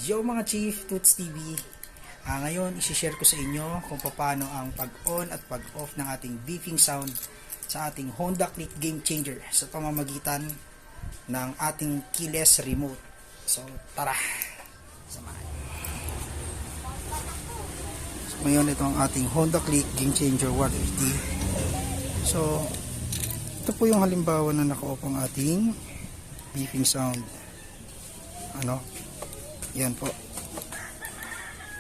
Yo mga Chief, Toots TV. Ngayon, isi-share ko sa inyo kung paano ang pag-on at pag-off ng ating beeping sound sa ating Honda Click Game Changer sa pamamagitan ng ating keyless remote. So, tara! Samahan. So, ngayon, ito ang ating Honda Click Game Changer 150. So, ito po yung halimbawa na naka-off ang ating beeping sound. Yan po.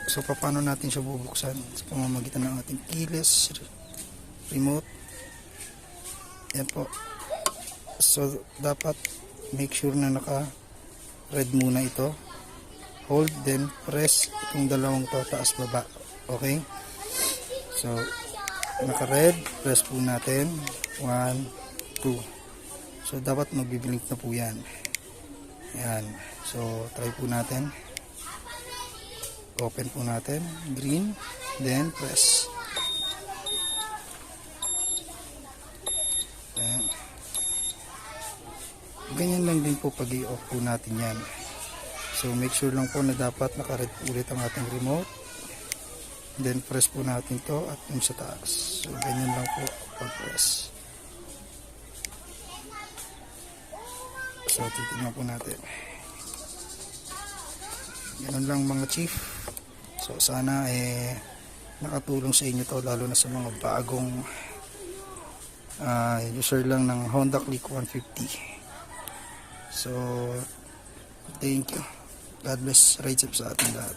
So, paano natin siya bubuksan? Sa pamamagitan ng ating keyless remote. Yan po. So, dapat make sure na naka-red muna ito. Hold, then press itong dalawang to, taas baba. Okay? So, naka-red, press po natin. 1, 2. So, dapat magbiblink na po yan. Yan. So, try po natin. Open po natin. Green. Then, press. Yan. Ganyan lang din po pag i-off po natin yan. So, make sure lang po na dapat naka-red ulit ang ating remote. Then, press po natin to at yung sa taas. So, ganyan lang po pag-press. So, titignan po natin. Ganun lang mga Chief. So, sana nakatulong sa inyo to, lalo na sa mga bagong user lang ng Honda Click 150. So, thank you. God bless. Ride safe sa ating lahat.